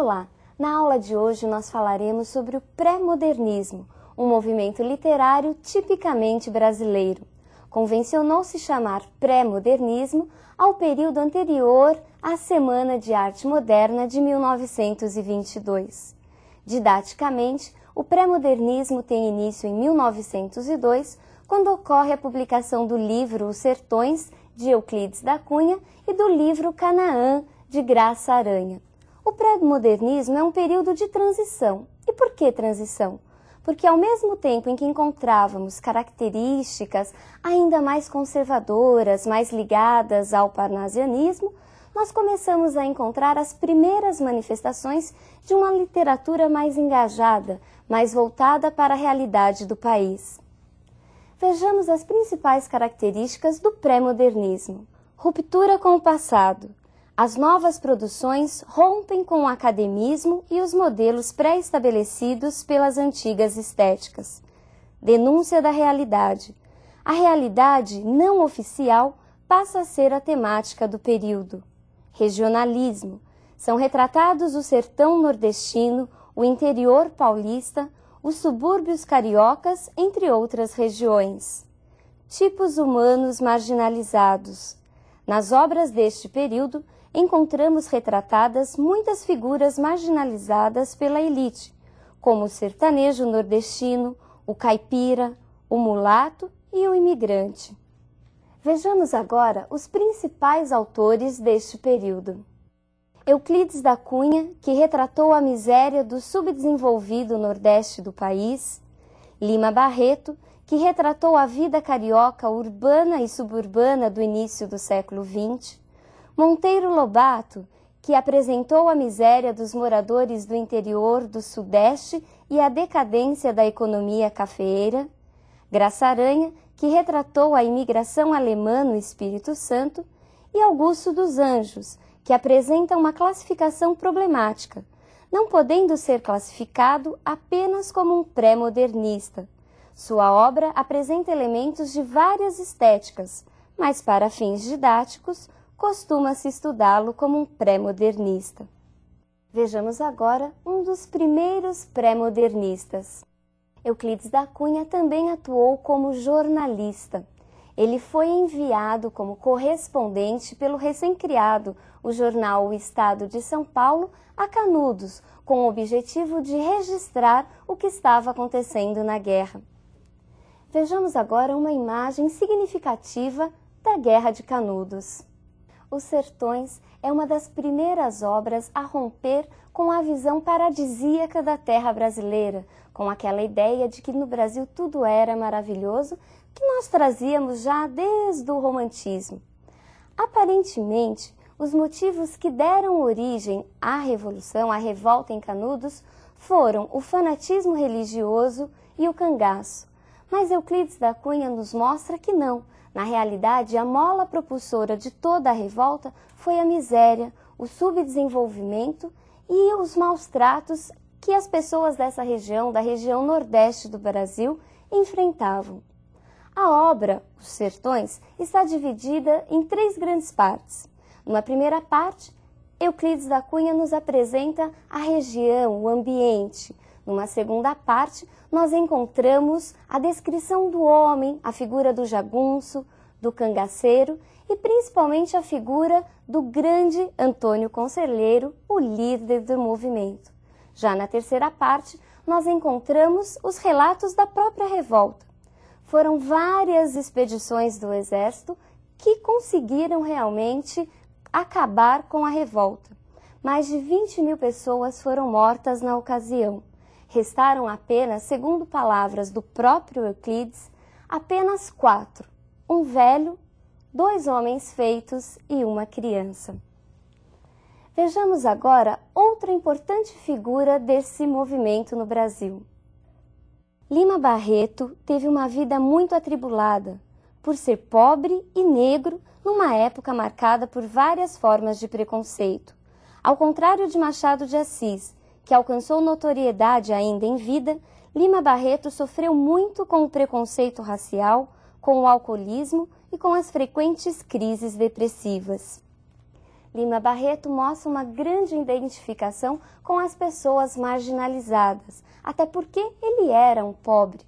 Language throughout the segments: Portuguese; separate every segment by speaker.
Speaker 1: Olá! Na aula de hoje nós falaremos sobre o pré-modernismo, um movimento literário tipicamente brasileiro. Convencionou-se chamar pré-modernismo ao período anterior à Semana de Arte Moderna de 1922. Didaticamente, o pré-modernismo tem início em 1902, quando ocorre a publicação do livro Os Sertões, de Euclides da Cunha, e do livro Canaã, de Graça Aranha. O pré-modernismo é um período de transição. E por que transição? Porque ao mesmo tempo em que encontrávamos características ainda mais conservadoras, mais ligadas ao parnasianismo, nós começamos a encontrar as primeiras manifestações de uma literatura mais engajada, mais voltada para a realidade do país. Vejamos as principais características do pré-modernismo. Ruptura com o passado. As novas produções rompem com o academismo e os modelos pré-estabelecidos pelas antigas estéticas. Denúncia da realidade. A realidade não oficial passa a ser a temática do período. Regionalismo. São retratados o sertão nordestino, o interior paulista, os subúrbios cariocas, entre outras regiões. Tipos humanos marginalizados. Nas obras deste período, encontramos retratadas muitas figuras marginalizadas pela elite, como o sertanejo nordestino, o caipira, o mulato e o imigrante. Vejamos agora os principais autores deste período. Euclides da Cunha, que retratou a miséria do subdesenvolvido nordeste do país. Lima Barreto, que retratou a vida carioca urbana e suburbana do início do século XX. Monteiro Lobato, que apresentou a miséria dos moradores do interior do Sudeste e a decadência da economia cafeeira. Graça Aranha, que retratou a imigração alemã no Espírito Santo. E Augusto dos Anjos, que apresenta uma classificação problemática, não podendo ser classificado apenas como um pré-modernista. Sua obra apresenta elementos de várias estéticas, mas para fins didáticos, costuma-se estudá-lo como um pré-modernista. Vejamos agora um dos primeiros pré-modernistas. Euclides da Cunha também atuou como jornalista. Ele foi enviado como correspondente pelo recém-criado, o jornal O Estado de São Paulo, a Canudos, com o objetivo de registrar o que estava acontecendo na guerra. Vejamos agora uma imagem significativa da Guerra de Canudos. Os Sertões é uma das primeiras obras a romper com a visão paradisíaca da terra brasileira, com aquela ideia de que no Brasil tudo era maravilhoso, que nós trazíamos já desde o romantismo. Aparentemente, os motivos que deram origem à Revolução, à revolta em Canudos, foram o fanatismo religioso e o cangaço. Mas Euclides da Cunha nos mostra que não. Na realidade, a mola propulsora de toda a revolta foi a miséria, o subdesenvolvimento e os maus tratos que as pessoas dessa região, da região nordeste do Brasil, enfrentavam. A obra, Os Sertões, está dividida em 3 grandes partes. Numa primeira parte, Euclides da Cunha nos apresenta a região, o ambiente. Numa segunda parte, nós encontramos a descrição do homem, a figura do jagunço, do cangaceiro e principalmente a figura do grande Antônio Conselheiro, o líder do movimento. Já na terceira parte, nós encontramos os relatos da própria revolta. Foram várias expedições do exército que conseguiram realmente acabar com a revolta. Mais de 20.000 pessoas foram mortas na ocasião. Restaram apenas, segundo palavras do próprio Euclides, apenas 4, um velho, 2 homens feitos e uma criança. Vejamos agora outra importante figura desse movimento no Brasil. Lima Barreto teve uma vida muito atribulada, por ser pobre e negro numa época marcada por várias formas de preconceito. Ao contrário de Machado de Assis, que alcançou notoriedade ainda em vida, Lima Barreto sofreu muito com o preconceito racial, com o alcoolismo e com as frequentes crises depressivas. Lima Barreto mostra uma grande identificação com as pessoas marginalizadas, até porque ele era um pobre.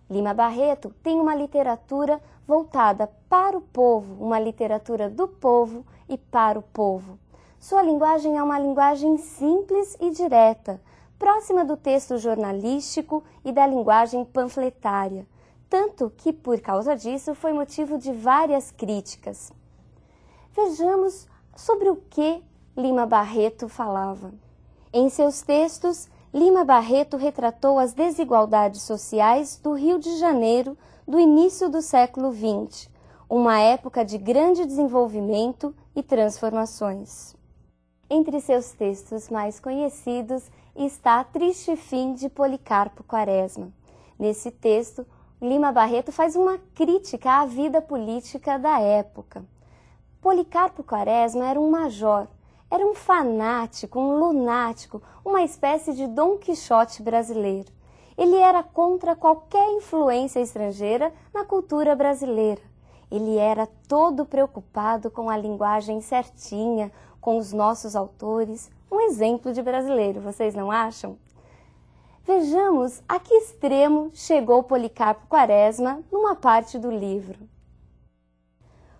Speaker 1: Lima Barreto tem uma literatura voltada para o povo, uma literatura do povo e para o povo. Sua linguagem é uma linguagem simples e direta, próxima do texto jornalístico e da linguagem panfletária, tanto que, por causa disso, foi motivo de várias críticas. Vejamos sobre o que Lima Barreto falava. Em seus textos, Lima Barreto retratou as desigualdades sociais do Rio de Janeiro do início do século XX, uma época de grande desenvolvimento e transformações. Entre seus textos mais conhecidos está A Triste Fim de Policarpo Quaresma. Nesse texto, Lima Barreto faz uma crítica à vida política da época. Policarpo Quaresma era um major, era um fanático, um lunático, uma espécie de Dom Quixote brasileiro. Ele era contra qualquer influência estrangeira na cultura brasileira. Ele era todo preocupado com a linguagem certinha, com os nossos autores. Um exemplo de brasileiro, vocês não acham? Vejamos a que extremo chegou Policarpo Quaresma numa parte do livro.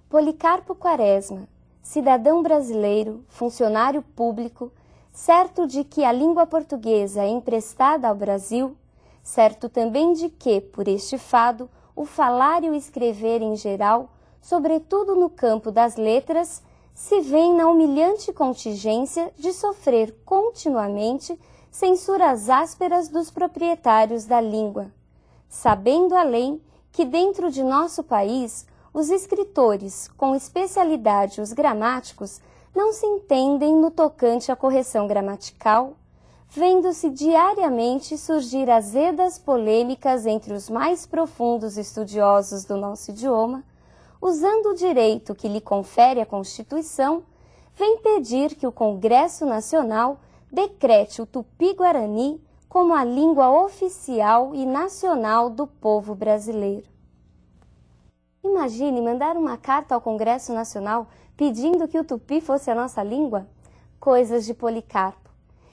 Speaker 1: Policarpo Quaresma, cidadão brasileiro, funcionário público, certo de que a língua portuguesa é emprestada ao Brasil, certo também de que, por este fado, o falar e o escrever em geral, sobretudo no campo das letras, se vêem na humilhante contingência de sofrer continuamente censuras ásperas dos proprietários da língua, sabendo além que dentro de nosso país os escritores, com especialidade os gramáticos, não se entendem no tocante à correção gramatical, vendo-se diariamente surgir azedas polêmicas entre os mais profundos estudiosos do nosso idioma, usando o direito que lhe confere a Constituição, vem pedir que o Congresso Nacional decrete o Tupi-Guarani como a língua oficial e nacional do povo brasileiro. Imagine mandar uma carta ao Congresso Nacional pedindo que o tupi fosse a nossa língua? Coisas de Policarpo.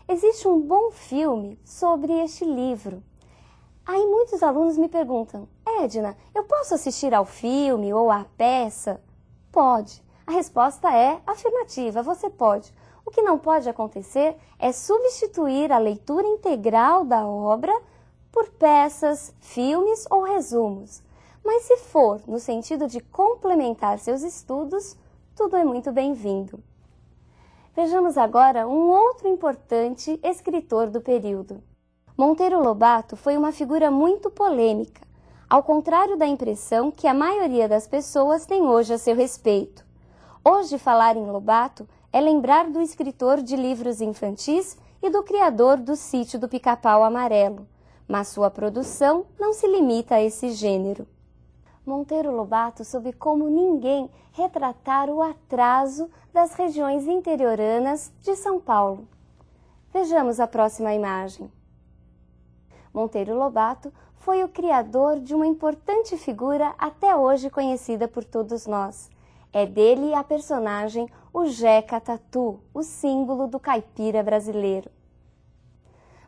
Speaker 1: Existe um bom filme sobre este livro. Aí muitos alunos me perguntam, Edna, eu posso assistir ao filme ou à peça? Pode. A resposta é afirmativa, você pode. O que não pode acontecer é substituir a leitura integral da obra por peças, filmes ou resumos. Mas se for no sentido de complementar seus estudos, tudo é muito bem-vindo. Vejamos agora um outro importante escritor do período. Monteiro Lobato foi uma figura muito polêmica, ao contrário da impressão que a maioria das pessoas tem hoje a seu respeito. Hoje, falar em Lobato é lembrar do escritor de livros infantis e do criador do Sítio do Pica-Pau Amarelo, mas sua produção não se limita a esse gênero. Monteiro Lobato soube como ninguém retratar o atraso das regiões interioranas de São Paulo. Vejamos a próxima imagem. Monteiro Lobato foi o criador de uma importante figura até hoje conhecida por todos nós. É dele a personagem o Jeca Tatu, o símbolo do caipira brasileiro.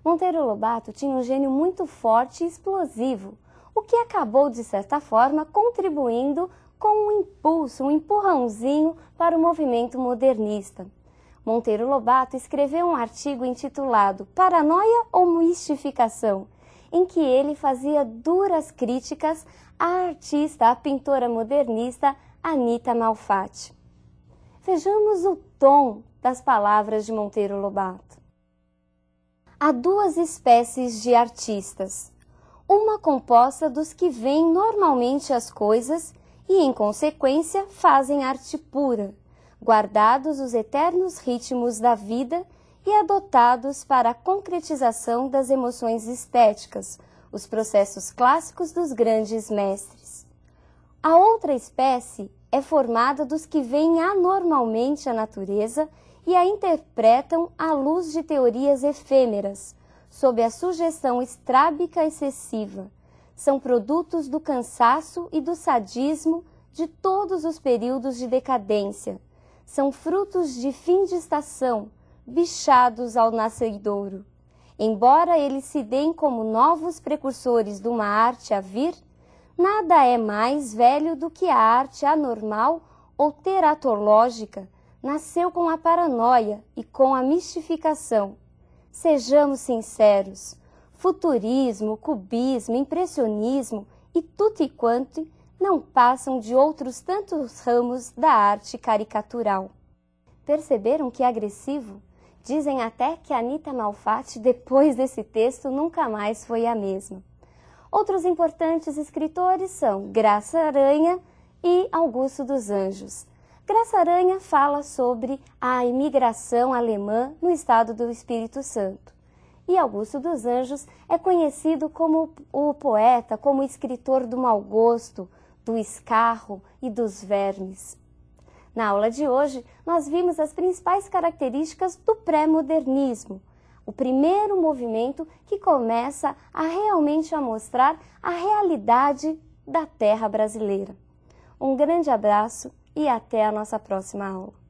Speaker 1: Monteiro Lobato tinha um gênio muito forte e explosivo, o que acabou, de certa forma, contribuindo com um impulso, um empurrãozinho para o movimento modernista. Monteiro Lobato escreveu um artigo intitulado Paranoia ou Mistificação, em que ele fazia duras críticas à artista, à pintora modernista Anita Malfatti. Vejamos o tom das palavras de Monteiro Lobato. Há duas espécies de artistas. Uma composta dos que veem normalmente as coisas e, em consequência, fazem arte pura, guardados os eternos ritmos da vida e adotados para a concretização das emoções estéticas, os processos clássicos dos grandes mestres. A outra espécie é formada dos que veem anormalmente a natureza e a interpretam à luz de teorias efêmeras, sob a sugestão estrábica excessiva. São produtos do cansaço e do sadismo de todos os períodos de decadência. são frutos de fim de estação, bichados ao nascedouro. Embora eles se deem como novos precursores de uma arte a vir, nada é mais velho do que a arte anormal ou teratológica nasceu com a paranoia e com a mistificação. Sejamos sinceros, futurismo, cubismo, impressionismo e tutti quanti não passam de outros tantos ramos da arte caricatural. Perceberam que agressivo? Dizem até que Anita Malfatti, depois desse texto, nunca mais foi a mesma. Outros importantes escritores são Graça Aranha e Augusto dos Anjos. Graça Aranha fala sobre a imigração alemã no estado do Espírito Santo. E Augusto dos Anjos é conhecido como o poeta, como o escritor do mau gosto, do escarro e dos vermes. Na aula de hoje, nós vimos as principais características do pré-modernismo, o primeiro movimento que começa a realmente mostrar a realidade da terra brasileira. Um grande abraço e até a nossa próxima aula.